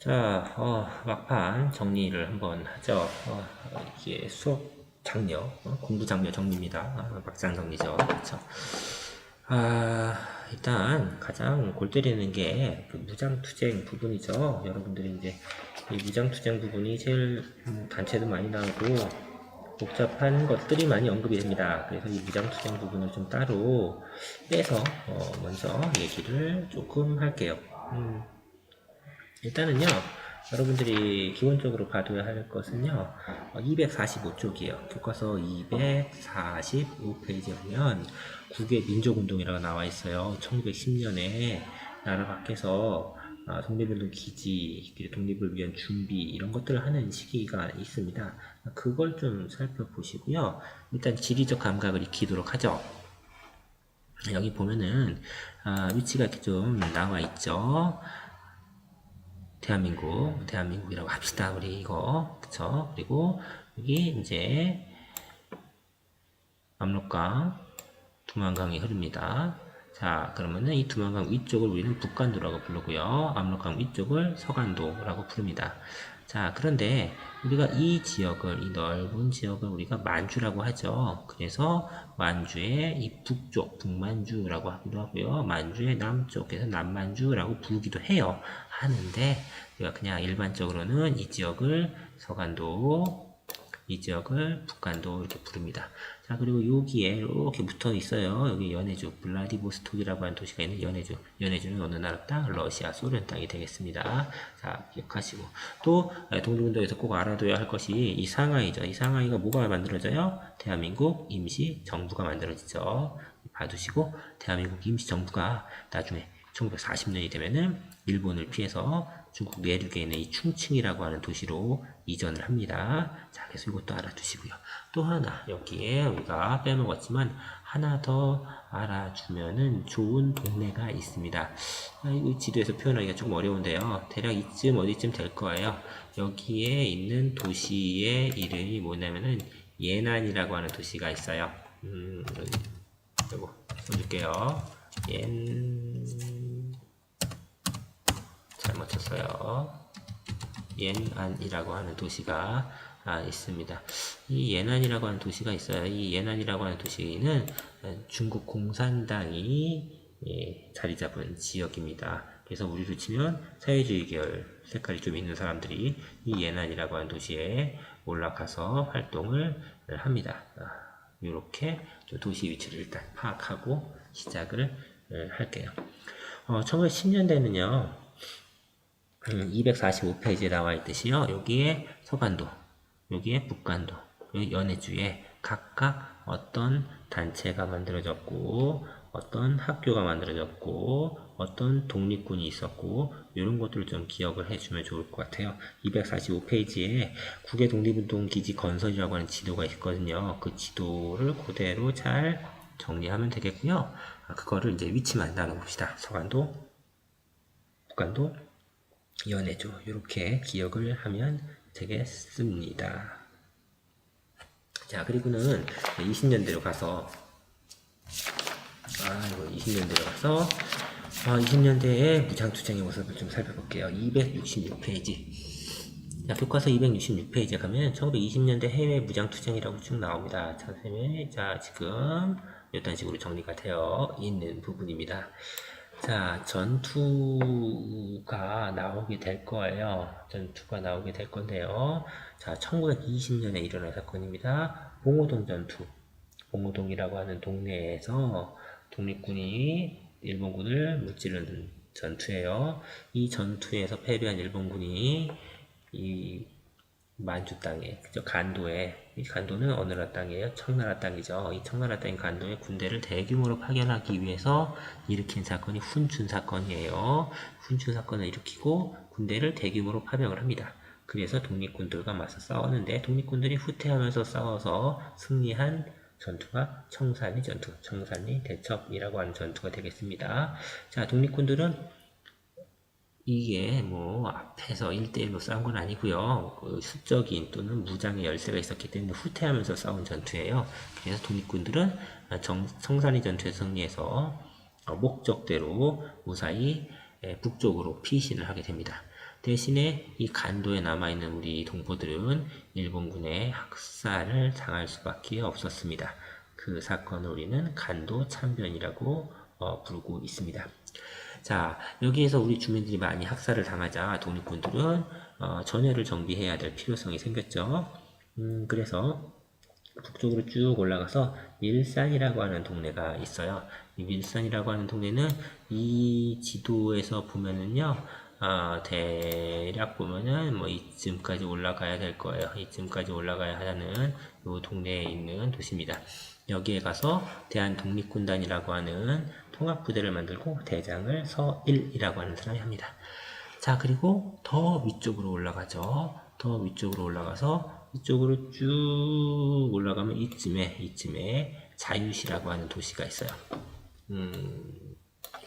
자, 막판 정리를 한번 하죠. 이게 수업 장려, 공부 장려 정리입니다. 막장 정리죠. 그렇죠. 일단 가장 골 때리는 게 그 무장투쟁 부분이죠. 여러분들이 이제 이 무장투쟁 부분이 제일 단체도 많이 나오고 복잡한 것들이 많이 언급이 됩니다. 그래서 이 무장투쟁 부분을 좀 따로 빼서 먼저 얘기를 조금 할게요. 일단은요, 여러분들이 기본적으로 봐둬야 할 것은요, 245쪽이에요. 교과서 245페이지에 보면 국외 민족운동이라고 나와 있어요. 1910년에 나라 밖에서 독립운동 기지, 독립을 위한 준비 이런 것들을 하는 시기가 있습니다. 그걸 좀 살펴보시고요. 일단 지리적 감각을 익히도록 하죠. 여기 보면은 위치가 이렇게 좀 나와 있죠. 대한민국이라고 합시다. 우리 이거, 그쵸? 그리고 여기 이제 압록강, 두만강이 흐릅니다. 자, 그러면은 이 두만강 위쪽을 우리는 북간도라고 부르고요. 압록강 위쪽을 서간도라고 부릅니다. 자, 그런데 우리가 이 지역을, 이 넓은 지역을 우리가 만주라고 하죠. 그래서 만주의 이 북쪽, 북만주라고 하기도 하고요. 만주의 남쪽에서 남만주라고 부르기도 해요. 하는데, 우리가 그냥 일반적으로는 이 지역을 서간도, 이 지역을 북간도 이렇게 부릅니다. 자, 그리고 여기에 이렇게 붙어 있어요. 여기 연해주, 블라디보스톡이라고 하는 도시가 있는 연해주. 연해주는 어느 나라 땅? 러시아, 소련 땅이 되겠습니다. 자, 기억하시고. 또, 독립운동에서 꼭 알아둬야 할 것이 이 상하이죠. 이 상하이가 뭐가 만들어져요? 대한민국 임시정부가 만들어지죠. 봐두시고, 대한민국 임시정부가 나중에 1940년이 되면은 일본을 피해서 중국 내륙에 있는 이 충칭이라고 하는 도시로 이전을 합니다. 자, 그래서 이것도 알아두시고요. 또 하나, 여기에 우리가 빼먹었지만 하나 더 알아주면은 좋은 동네가 있습니다. 이 지도에서 표현하기가 조금 어려운데요. 대략 이쯤 어디쯤 될 거예요. 여기에 있는 도시의 이름이 뭐냐면은 예난이라고 하는 도시가 있어요. 이거 써줄게요. 잘못 쳤어요. 예난이라고 하는 도시가 있습니다. 이 예난이라고 하는 도시가 있어요. 이 예난이라고 하는 도시는 중국 공산당이 자리 잡은 지역입니다. 그래서 우리로 치면 사회주의 계열 색깔이 좀 있는 사람들이 이 예난이라고 하는 도시에 올라가서 활동을 합니다. 이렇게 도시 위치를 일단 파악하고 시작을 할게요. 1910년대는요. 245페이지에 나와 있듯이요. 여기에 서간도, 여기에 북간도, 여기 연해주에 각각 어떤 단체가 만들어졌고, 어떤 학교가 만들어졌고, 어떤 독립군이 있었고, 이런 것들을 좀 기억을 해주면 좋을 것 같아요. 245페이지에 국외 독립운동 기지 건설이라고 하는 지도가 있거든요. 그 지도를 그대로 잘 정리하면 되겠고요. 그거를 이제 위치만 나눠봅시다. 서간도, 북간도, 연해주 이렇게 기억을 하면 되겠습니다. 자, 그리고는 20년대로 가서 20년대의 무장투쟁의 모습을 좀 살펴볼게요. 266페이지. 자, 교과서 266페이지에 가면 1920년대 해외 무장투쟁이라고 쭉 나옵니다. 자, 지금 이런 식으로 정리가 되어 있는 부분입니다. 자, 전투가 나오게 될 거예요. 전투가 나오게 될 건데요. 자, 1920년에 일어난 사건입니다. 봉오동 전투. 봉오동이라고 하는 동네에서 독립군이 일본군을 무찌르는 전투예요. 이 전투에서 패배한 일본군이 이 만주 땅에, 그죠? 간도에, 이 간도는 어느 나라 땅이에요? 청나라 땅이죠. 이 청나라 땅인 간도에 군대를 대규모로 파견하기 위해서 일으킨 사건이 훈춘 사건이에요. 훈춘 사건을 일으키고 군대를 대규모로 파병을 합니다. 그래서 독립군들과 맞서 싸웠는데 독립군들이 후퇴하면서 싸워서 승리한 전투가 청산리 전투, 청산리 대첩이라고 하는 전투가 되겠습니다. 자, 독립군들은 이게 뭐 앞에서 1대1로 싸운 건 아니고요. 그 수적인 또는 무장의 열세가 있었기 때문에 후퇴하면서 싸운 전투예요. 그래서 독립군들은 청산리 전투에서 승리해서 목적대로 무사히 북쪽으로 피신을 하게 됩니다. 대신에 이 간도에 남아있는 우리 동포들은 일본군의 학살을 당할 수밖에 없었습니다. 그 사건을 우리는 간도 참변이라고 부르고 있습니다. 자, 여기에서 우리 주민들이 많이 학살을 당하자 독립군들은 전열을 정비해야 될 필요성이 생겼죠. 그래서 북쪽으로 쭉 올라가서 밀산이라고 하는 동네가 있어요. 이 밀산이라고 하는 동네는 이 지도에서 보면은요, 대략 보면은 뭐 이쯤까지 올라가야 될 거예요. 이쯤까지 올라가야 하는 이 동네에 있는 도시입니다. 여기에 가서 대한독립군단이라고 하는 통합부대를 만들고 대장을 서일이라고 하는 사람이 합니다. 자, 그리고 더 위쪽으로 올라가죠. 더 위쪽으로 올라가서 이쪽으로 쭉 올라가면 이쯤에 자유시라고 하는 도시가 있어요.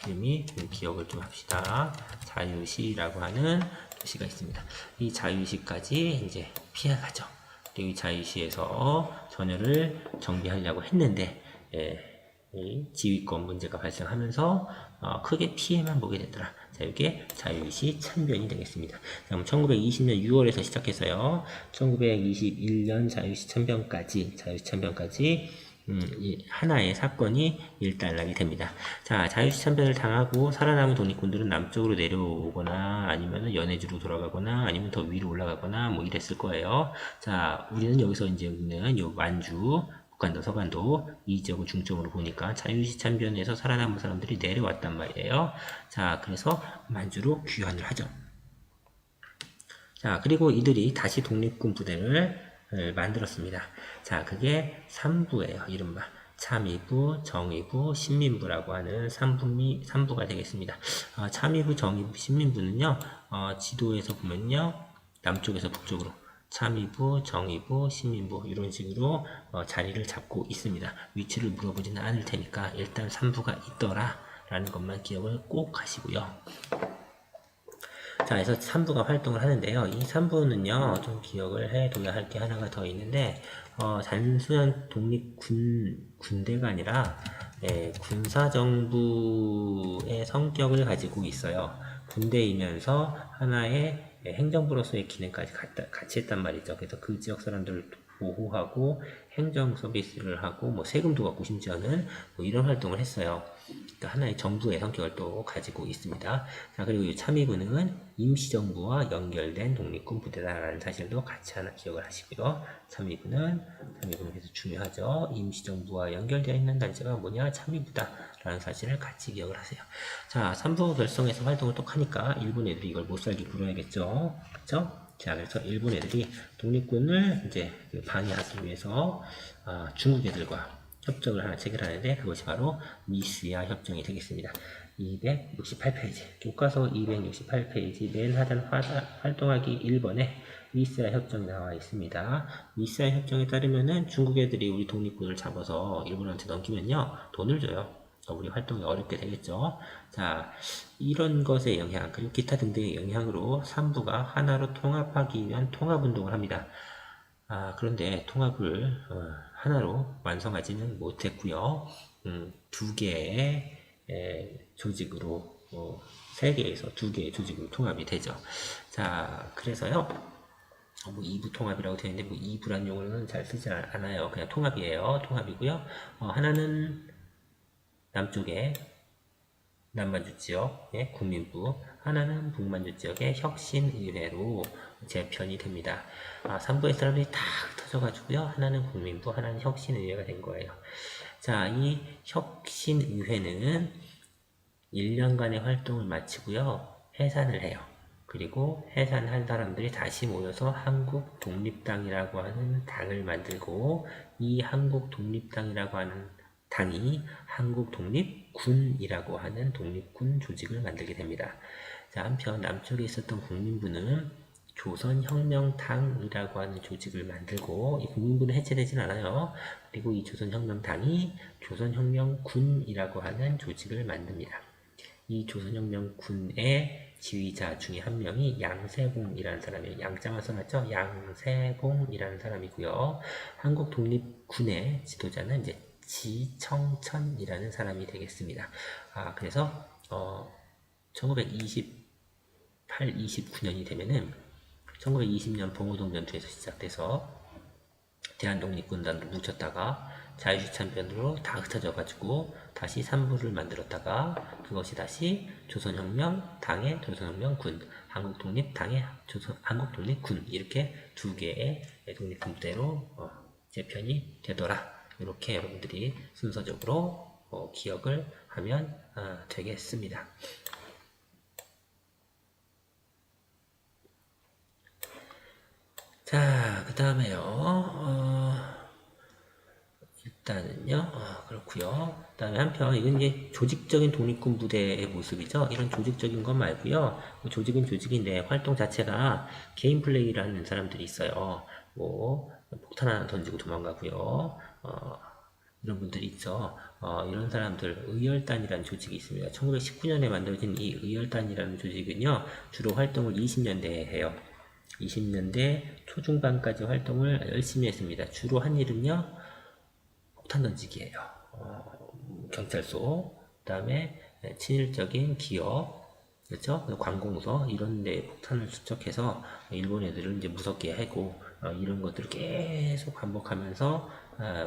이름이 기억을 좀 합시다. 자유시라고 하는 도시가 있습니다. 이 자유시까지 이제 피해가죠. 그리고 이 자유시에서 전열을 정비하려고 했는데 이 지휘권 문제가 발생하면서 크게 피해만 보게 되더라. 자, 이게 자유시 참변이 되겠습니다. 그럼 1920년 6월에서 시작해서요. 1921년 자유시 참변까지 하나의 사건이 일단락이 됩니다. 자, 자유시 참변을 당하고 살아남은 독립군들은 남쪽으로 내려오거나 아니면 연해주로 돌아가거나 아니면 더 위로 올라가거나 뭐 이랬을 거예요. 자, 우리는 여기서 이제 있는 요 완주, 북한도, 서간도 이 지역을 중점으로 보니까 자유시 참변에서 살아남은 사람들이 내려왔단 말이에요. 자, 그래서 만주로 귀환을 하죠. 자, 그리고 이들이 다시 독립군 부대를 만들었습니다. 자, 그게 3부예요. 이른바 참의부, 정의부, 신민부라고 하는 3부가 되겠습니다. 참의부, 정의부, 신민부는요, 지도에서 보면요, 남쪽에서 북쪽으로 참의부, 정의부, 신민부 이런 식으로 자리를 잡고 있습니다. 위치를 물어보지는 않을 테니까 일단 3부가 있더라 라는 것만 기억을 꼭 하시고요. 자, 그래서 3부가 활동을 하는데요. 이 3부는요, 좀 기억을 해둬야 할 게 하나가 더 있는데, 단순한 군대가 아니라, 군사정부의 성격을 가지고 있어요. 군대이면서 하나의 행정부로서의 기능까지 같이 했단 말이죠. 그래서 그 지역 사람들을 보호하고 행정 서비스를 하고 뭐 세금도 받고 심지어는 뭐 이런 활동을 했어요. 그러니까 하나의 정부의 성격을 또 가지고 있습니다. 자, 그리고 이 참의부는 임시정부와 연결된 독립군 부대다라는 사실도 같이 하나 기억을 하시고요. 참의부는 계속 중요하죠. 임시정부와 연결되어 있는 단체가 뭐냐? 참의부다라는 사실을 같이 기억을 하세요. 자, 3부 결성해서 활동을 또 하니까 일본 애들이 이걸 못살게 굴어야겠죠. 그렇죠? 자, 그래서 일본 애들이 독립군을 이제 방해하기 위해서 중국 애들과 협정을 하나 체결하는데 그것이 바로 미스야 협정이 되겠습니다. 268페이지 교과서 268페이지 맨 하단 활동하기 1번에 미스야 협정이 나와 있습니다. 미스야 협정에 따르면은 중국 애들이 우리 독립군을 잡아서 일본한테 넘기면요 돈을 줘요. 우리 활동이 어렵게 되겠죠. 자, 이런 것의 영향, 그리고 기타 등등의 영향으로 3부가 하나로 통합하기 위한 통합운동을 합니다. 그런데 통합을 하나로 완성하지는 못했고요. 두 개의 조직으로, 세 개에서 두 개의 조직으로 통합이 되죠. 자, 그래서요. 뭐 2부 통합이라고 되어 있는데 뭐 2부란 용어는 잘 쓰지 않아요. 그냥 통합이에요. 통합이고요. 하나는 남쪽에 남만주 지역의 국민부, 하나는 북만주 지역의 혁신의회로 재편이 됩니다. 3부의 사람들이 다 흩어져가지고요. 하나는 국민부, 하나는 혁신의회가 된 거예요. 자, 이 혁신의회는 1년간의 활동을 마치고요. 해산을 해요. 그리고 해산한 사람들이 다시 모여서 한국독립당이라고 하는 당을 만들고 이 한국독립당이라고 하는 당이 한국독립군이라고 하는 독립군 조직을 만들게 됩니다. 자, 한편 남쪽에 있었던 국민부는 조선혁명당이라고 하는 조직을 만들고 이 국민부는 해체되진 않아요. 그리고 이 조선혁명당이 조선혁명군이라고 하는 조직을 만듭니다. 이 조선혁명군의 지휘자 중에 한 명이 양세공이라는 사람이에요. 양자만 써놨죠? 양세공이라는 사람이고요. 한국독립군의 지도자는 이제 지청천이라는 사람이 되겠습니다. 그래서 1928, 29년이 되면은 1920년 봉오동 전투에서 시작돼서 대한독립군단으로 뭉쳤다가 자유시참변으로 다 흩어져 가지고 다시 산부를 만들었다가 그것이 다시 조선혁명당의 조선혁명군, 한국독립당의 한국독립군 이렇게 두 개의 독립군부대로 재편이 되더라. 이렇게 여러분들이 순서적으로 기억을 하면 되겠습니다. 자, 그 다음에요. 일단은요, 그렇고요. 그 다음에 한편, 이건 이제 조직적인 독립군 부대의 모습이죠. 이런 조직적인 것 말고요. 조직은 조직인데 활동 자체가 개인 플레이를 하는 사람들이 있어요. 뭐, 폭탄 하나 던지고 도망가고요. 이런 분들이 있죠. 이런 사람들, 의열단이라는 조직이 있습니다. 1919년에 만들어진 이 의열단이라는 조직은요, 주로 활동을 20년대에 해요. 20년대 초중반까지 활동을 열심히 했습니다. 주로 한 일은요, 폭탄 던지기예요. 경찰서, 그 다음에 친일적인 기업, 그렇죠? 관공서 이런 데 폭탄을 투척해서 일본 애들을 이제 무섭게 하고 이런 것들을 계속 반복하면서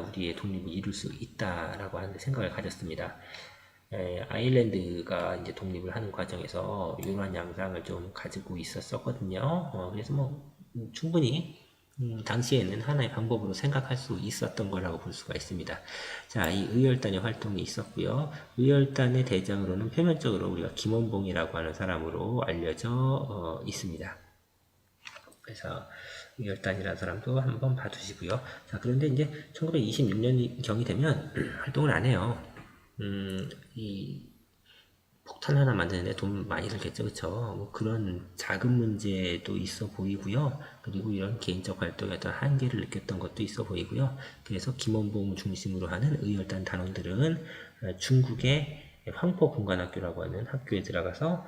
우리의 독립을 이룰 수 있다라고 하는 생각을 가졌습니다. 아일랜드가 이제 독립을 하는 과정에서 이러한 양상을 좀 가지고 있었거든요. 그래서 뭐 충분히 당시에는 하나의 방법으로 생각할 수 있었던 거라고 볼 수가 있습니다. 자, 이 의열단의 활동이 있었고요. 의열단의 대장으로는 표면적으로 우리가 김원봉이라고 하는 사람으로 알려져 있습니다. 그래서 의열단이라는 사람도 한번 봐두시고요. 자, 그런데 이제 1926년경이 되면 활동을 안 해요. 이 폭탄 하나 만드는데 돈 많이 들겠죠, 그쵸? 뭐 그런 작은 문제도 있어 보이고요. 그리고 이런 개인적 활동에 어떤 한계를 느꼈던 것도 있어 보이고요. 그래서 김원봉을 중심으로 하는 의열단 단원들은 중국의 황포군관학교라고 하는 학교에 들어가서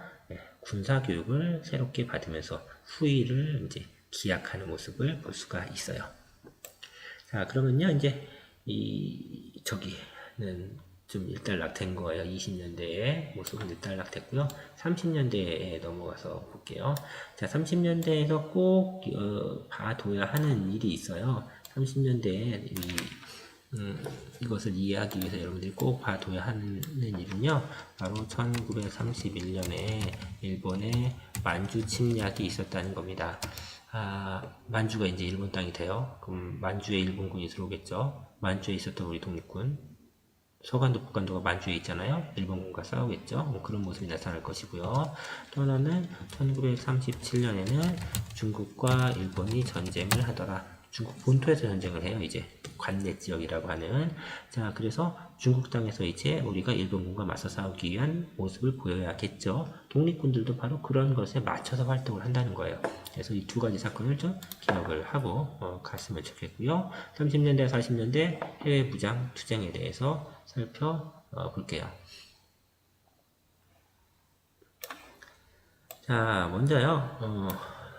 군사교육을 새롭게 받으면서 후위를 이제 기약하는 모습을 볼 수가 있어요. 자, 그러면요, 이제 저기는 좀 일단락된 거예요. 20년대에 모습은 일단락됐고요. 30년대에 넘어가서 볼게요. 자, 30년대에서 꼭 봐둬야 하는 일이 있어요. 30년대에 이것을 이해하기 위해서 여러분들이 꼭 봐둬야 하는 일은요. 바로 1931년에 일본의 만주 침략이 있었다는 겁니다. 만주가 이제 일본 땅이 돼요. 그럼 만주에 일본군이 들어오겠죠. 만주에 있었던 우리 독립군. 서간도, 북간도가 만주에 있잖아요. 일본군과 싸우겠죠. 뭐 그런 모습이 나타날 것이고요. 또 하나는 1937년에는 중국과 일본이 전쟁을 하더라. 중국 본토에서 전쟁을 해요. 이제 관내 지역이라고 하는. 자, 그래서 중국 땅에서 이제 우리가 일본군과 맞서 싸우기 위한 모습을 보여야겠죠. 독립군들도 바로 그런 것에 맞춰서 활동을 한다는 거예요. 그래서 이 두 가지 사건을 좀 기억을 하고 갔으면 좋겠고요. 30년대, 40년대 해외 무장 투쟁에 대해서 살펴볼게요. 자, 먼저요.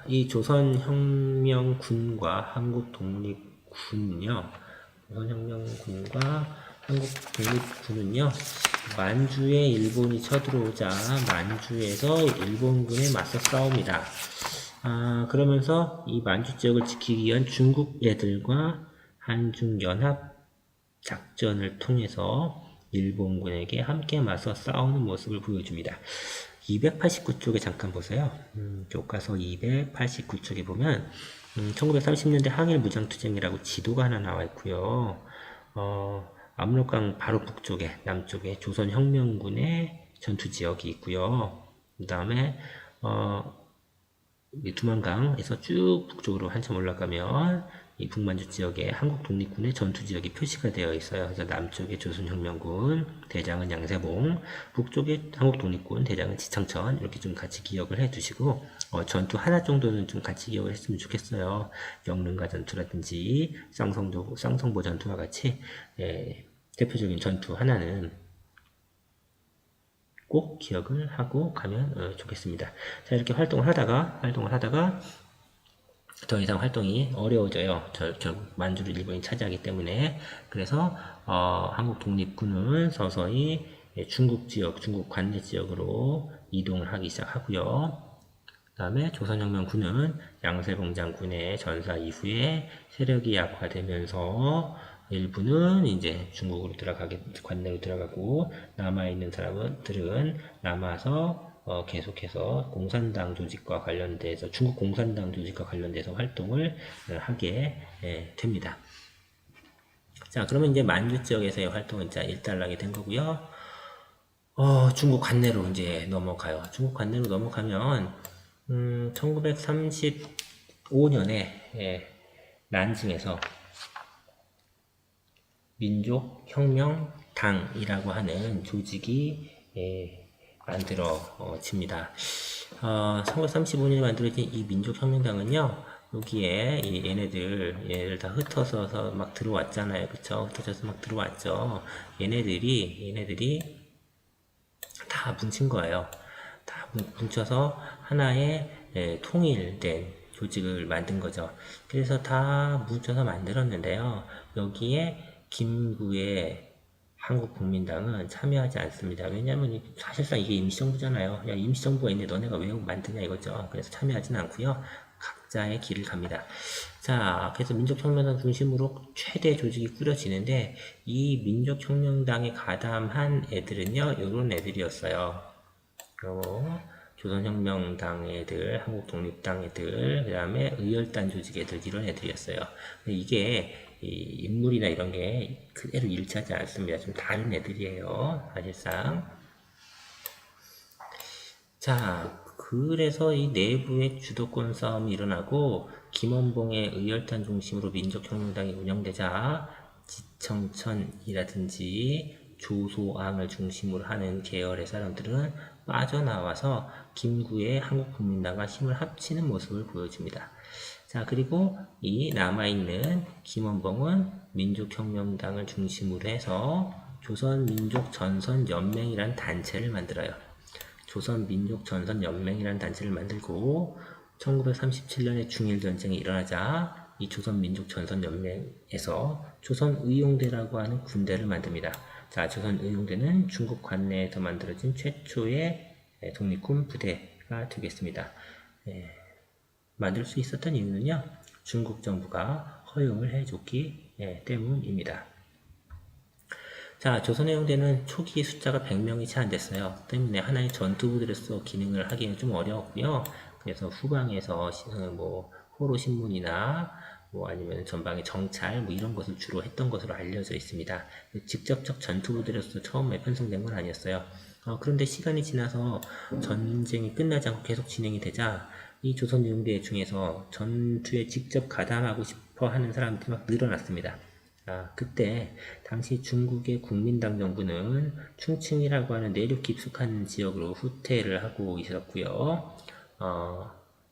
이 조선혁명군과 한국독립군은요. 조선혁명군과 한국독립군은요. 만주에 일본이 쳐들어오자 만주에서 일본군에 맞서 싸웁니다. 그러면서 이 만주 지역을 지키기 위한 중국 애들과 한중연합 작전을 통해서 일본군에게 함께 맞서 싸우는 모습을 보여줍니다. 289쪽에 잠깐 보세요. 교과서 289쪽에 보면 1930년대 항일 무장투쟁이라고 지도가 하나 나와 있고요. 압록강 바로 북쪽에 남쪽에 조선혁명군의 전투지역이 있고요. 그 다음에 두만강에서 쭉 북쪽으로 한참 올라가면 이 북만주 지역에 한국 독립군의 전투 지역이 표시가 되어 있어요. 그래서 남쪽에 조선혁명군 대장은 양세봉, 북쪽에 한국 독립군 대장은 지창천 이렇게 좀 같이 기억을 해두시고 전투 하나 정도는 좀 같이 기억을 했으면 좋겠어요. 영릉가 전투라든지 쌍성보 전투와 같이 대표적인 전투 하나는 꼭 기억을 하고 가면 좋겠습니다. 자, 이렇게 활동을 하다가 더 이상 활동이 어려워져요. 결국 만주를 일본이 차지하기 때문에. 그래서 한국 독립군은 서서히 중국 지역, 중국 관내 지역으로 이동을 하기 시작하고요. 그 다음에 조선혁명군은 양세봉 장군의 전사 이후에 세력이 약화되면서 일부는 이제 중국으로 관내로 들어가고, 남아있는 사람들은 남아서 계속해서 공산당 조직과 관련돼서, 중국 공산당 조직과 관련돼서 활동을 하게 됩니다. 자, 그러면 이제 만주 지역에서의 활동은 자, 일단락이 된 거고요. 중국 관내로 이제 넘어가요. 중국 관내로 넘어가면 1935년에 난징에서 민족혁명당이라고 하는 조직이 만들어집니다. 1935년에 만들어진 이 민족혁명당은요, 여기에 얘네들 다 흩어져서 막 들어왔잖아요. 그쵸? 흩어져서 막 들어왔죠. 얘네들이 다 뭉친 거예요. 다 뭉쳐서 하나의 통일된 조직을 만든 거죠. 그래서 다 뭉쳐서 만들었는데요. 여기에 김구의 한국국민당은 참여하지 않습니다. 왜냐하면 사실상 이게 임시정부잖아요. 야, 임시정부가 있는데 너네가 왜 만드냐 이거죠. 그래서 참여하지는 않고요. 각자의 길을 갑니다. 자, 그래서 민족혁명당 중심으로 최대 조직이 꾸려지는데, 이 민족혁명당에 가담한 애들은요, 요런 애들이었어요. 조선혁명당 애들, 한국독립당 애들, 그 다음에 의열단 조직 애들, 이런 애들이었어요. 이게 인물이나 이런 게 그대로 일치하지 않습니다. 좀 다른 애들이에요, 사실상. 자, 그래서 이 내부의 주도권 싸움이 일어나고, 김원봉의 의열단 중심으로 민족혁명당이 운영되자 지청천이라든지 조소앙을 중심으로 하는 계열의 사람들은 빠져나와서 김구의 한국국민당과 힘을 합치는 모습을 보여줍니다. 자, 그리고 이 남아있는 김원봉은 민족혁명당을 중심으로 해서 조선민족전선연맹이라는 단체를 만들어요. 조선민족전선연맹이라는 단체를 만들고, 1937년에 중일전쟁이 일어나자 이 조선민족전선연맹에서 조선의용대라고 하는 군대를 만듭니다. 자, 조선의용대는 중국 관내에서 만들어진 최초의 독립군 부대가 되겠습니다. 만들 수 있었던 이유는요, 중국 정부가 허용을 해줬기 때문입니다. 자, 조선해병대는 초기 숫자가 100명이 채 안 됐어요. 때문에 하나의 전투부대로서 기능을 하기는 좀 어려웠고요. 그래서 후방에서 호로 신문이나 아니면 전방의 정찰 이런 것을 주로 했던 것으로 알려져 있습니다. 직접적 전투부대로서 처음에 편성된 건 아니었어요. 그런데 시간이 지나서 전쟁이 끝나지 않고 계속 진행이 되자 이 조선해병대 중에서 전투에 직접 가담하고 싶어 하는 사람들이 막 늘어났습니다. 그때 당시 중국의 국민당 정부는 충칭이라고 하는 내륙 깊숙한 지역으로 후퇴를 하고 있었고요.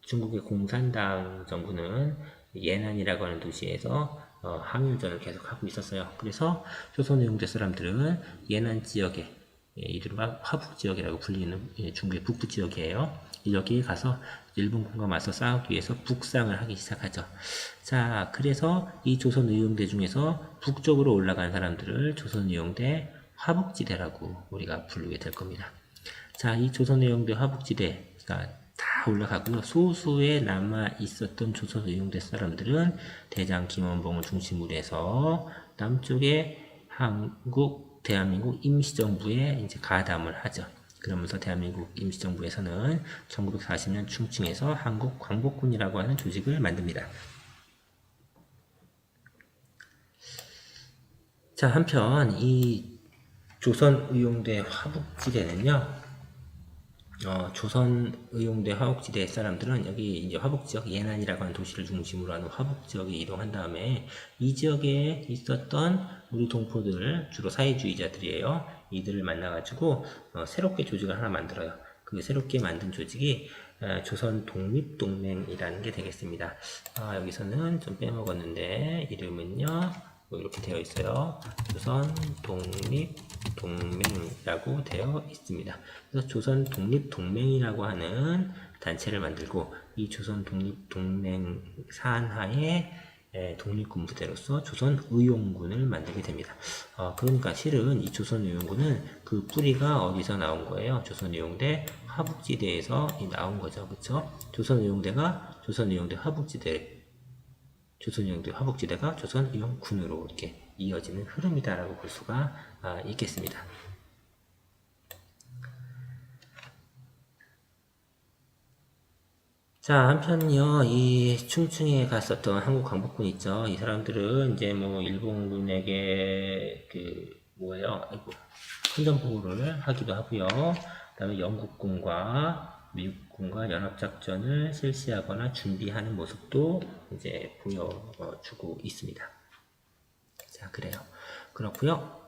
중국의 공산당 정부는 예난이라고 하는 도시에서 항일전을 계속하고 있었어요. 그래서 조선의용대 사람들은 예난 지역에, 이른바 화북 지역이라고 불리는 중국의 북부 지역이에요. 여기에 가서 일본군과 맞서 싸우기 위해서 북상을 하기 시작하죠. 자, 그래서 이 조선의용대 중에서 북쪽으로 올라간 사람들을 조선의용대 화북지대라고 우리가 부르게 될 겁니다. 자, 이 조선의용대 화북지대가 다 올라가고요. 소수에 남아 있었던 조선의용대 사람들은 대장 김원봉을 중심으로 해서 남쪽에 대한민국 임시정부에 이제 가담을 하죠. 그러면서 대한민국 임시정부에서는 1940년 충칭에서 한국광복군이라고 하는 조직을 만듭니다. 자, 한편 이 조선의용대 화북지대는요, 조선의용대 화북지대 사람들은 여기 이제 화북지역 예난이라고 하는 도시를 중심으로 하는 화북지역에 이동한 다음에 이 지역에 있었던 우리 동포들, 주로 사회주의자들이에요. 이들을 만나가지고 새롭게 조직을 하나 만들어요. 그 새롭게 만든 조직이 조선독립동맹이라는 게 되겠습니다. 여기서는 좀 빼먹었는데 이름은요 이렇게 되어 있어요. 조선독립동맹이라고 되어 있습니다. 그래서 조선독립동맹이라고 하는 단체를 만들고 이 조선독립동맹 산하에 독립군 부대로서 조선의용군을 만들게 됩니다. 그러니까 실은 이 조선의용군은 그 뿌리가 어디서 나온 거예요? 조선의용대 화북지대에서 나온 거죠. 그쵸? 조선의용대 화북지대가 조선의용군으로 이렇게 이어지는 흐름이다라고 볼 수가 있겠습니다. 자, 한편요, 이 충충에 갔었던 한국 광복군 있죠. 이 사람들은 이제 뭐 일본군에게 선전포고를 하기도 하고요. 그다음에 영국군과 미국군과 연합작전을 실시하거나 준비하는 모습도 이제 보여주고 있습니다. 자, 그래요. 그렇고요.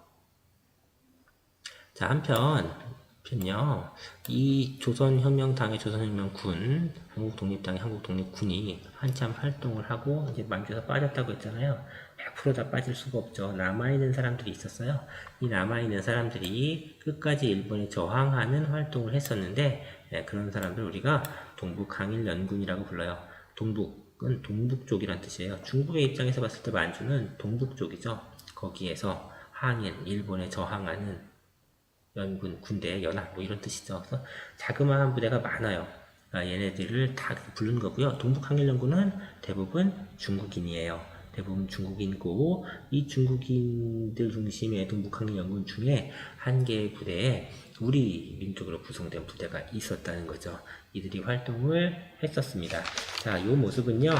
자, 한편요, 이 조선혁명당의 조선혁명군, 한국독립당의 한국독립군이 한참 활동을 하고 이제 만주에서 빠졌다고 했잖아요. 100% 다 빠질 수가 없죠. 남아있는 사람들이 있었어요. 이 남아있는 사람들이 끝까지 일본에 저항하는 활동을 했었는데, 그런 사람들 우리가 동북항일연군이라고 불러요. 동북은 동북 쪽이란 뜻이에요. 중국의 입장에서 봤을 때 만주는 동북 쪽이죠. 거기에서 항일, 일본에 저항하는 연군, 군대, 연합 뭐 이런 뜻이죠. 그래서 자그마한 부대가 많아요. 얘네들을 다 부른 거고요. 동북항일연군은 대부분 중국인이에요. 대부분 중국인이고 이 중국인들 중심의 동북항일연군 중에 한 개의 부대에 우리 민족으로 구성된 부대가 있었다는 거죠. 이들이 활동을 했었습니다. 자, 이 모습은요.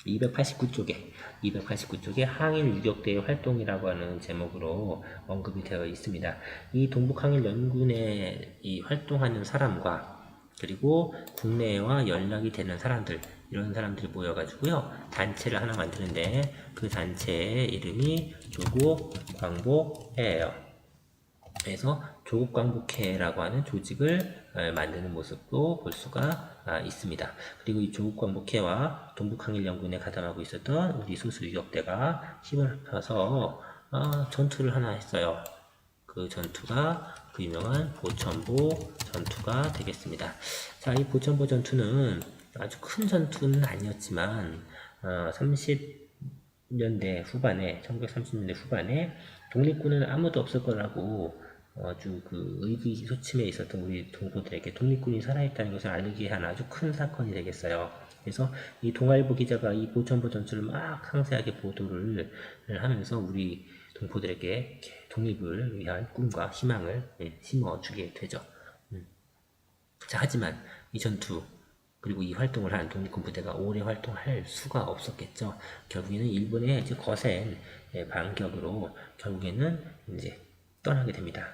289쪽에 항일 유격대의 활동이라고 하는 제목으로 언급이 되어 있습니다. 이 동북항일연군에 이 활동하는 사람과 그리고 국내와 연락이 되는 사람들, 이런 사람들이 모여가지고요, 단체를 하나 만드는데 그 단체의 이름이 조국광복회예요. 그래서 조국광복회라고 하는 조직을 만드는 모습도 볼 수가 있습니다. 그리고 이 조국광복회와 동북항일연군에 가담하고 있었던 우리 소수 유격대가 힘을 합쳐서 전투를 하나 했어요. 그 전투가 그 유명한 보천보 전투가 되겠습니다. 자, 이 보천보 전투는 아주 큰 전투는 아니었지만 1930년대 후반에 독립군은 아무도 없을 거라고 아주 그 의기소침해 있었던 우리 동포들에게 독립군이 살아있다는 것을 알리게 한 아주 큰 사건이 되겠어요. 그래서 이 동아일보 기자가 이 보천보 전투를 막 상세하게 보도를 하면서 우리 동포들에게 독립을 위한 꿈과 희망을 심어주게 되죠. 자, 하지만 이 전투 그리고 이 활동을 한 독립군 부대가 오래 활동할 수가 없었겠죠. 결국에는 일본의 이제 거센 반격으로 결국에는 이제 떠나게 됩니다.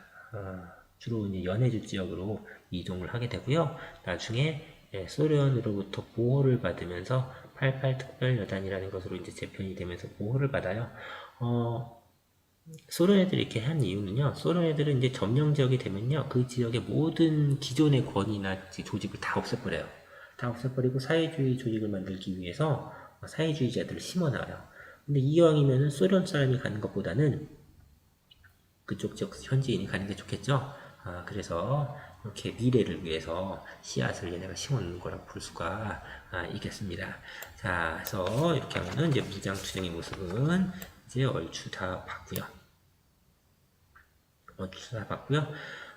주로 이제 연해주 지역으로 이동을 하게 되고요. 나중에 소련으로부터 보호를 받으면서 88 특별여단이라는 것으로 이제 재편이 되면서 보호를 받아요. 소련 애들이 이렇게 한 이유는요, 소련 애들은 이제 점령 지역이 되면요, 그 지역의 모든 기존의 권위나 조직을 다 없애버려요. 다 없애버리고 사회주의 조직을 만들기 위해서 사회주의자들을 심어놔요. 근데 이왕이면은 소련 사람이 가는 것보다는 그쪽 지역 현지인이 가는 게 좋겠죠. 그래서 이렇게 미래를 위해서 씨앗을 얘네가 심어놓는 거라고 볼 수가 있겠습니다. 자, 그래서 이렇게 하면은 이제 무장투쟁의 모습은 이제 얼추 다 봤고요.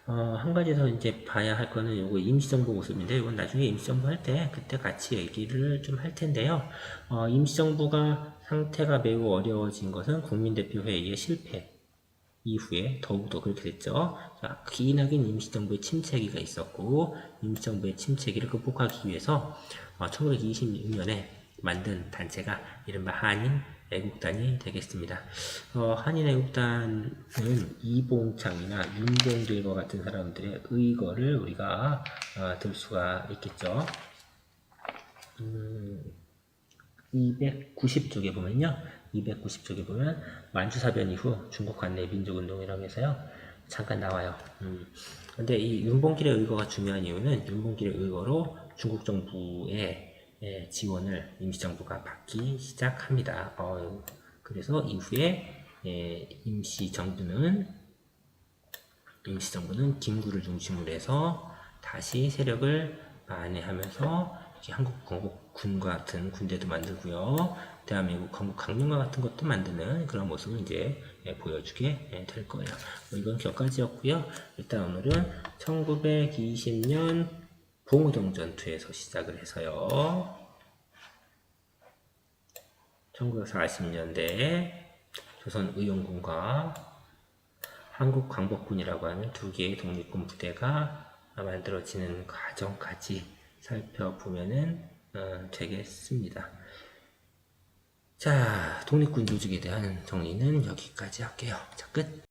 한 가지 더 이제 봐야 할 거는 요거 임시정부 모습인데, 이건 나중에 임시정부 할 때 그때 같이 얘기를 좀 할 텐데요. 임시정부가 상태가 매우 어려워진 것은 국민대표회의의 실패 이후에 더욱더 그렇게 됐죠. 자, 기나긴 임시정부의 침체기가 있었고, 임시정부의 침체기를 극복하기 위해서 1926년에 만든 단체가 이른바 한인애국단이 되겠습니다. 한인애국단은 이봉창이나 윤봉길과 같은 사람들의 의거를 우리가 들 수가 있겠죠. 290쪽에 보면 만주사변 이후 중국 관내 민족운동이라고 해서요, 잠깐 나와요. 근데 이 윤봉길의 의거가 중요한 이유는 윤봉길의 의거로 중국 정부의 지원을 임시정부가 받기 시작합니다. 그래서 이후에 임시정부는 김구를 중심으로 해서 다시 세력을 만회하면서 한국 건국군 같은 군대도 만들고요. 대한민국 건국 강령과 같은 것도 만드는 그런 모습을 이제 보여주게 될 거예요. 이건 격가지였고요. 일단 오늘은 1920년 봉오동 전투에서 시작을 해서요. 1940년대 조선의용군과 한국광복군이라고 하는 두 개의 독립군 부대가 만들어지는 과정까지 살펴보면은 되겠습니다. 자, 독립군 조직에 대한 정리는 여기까지 할게요. 자, 끝.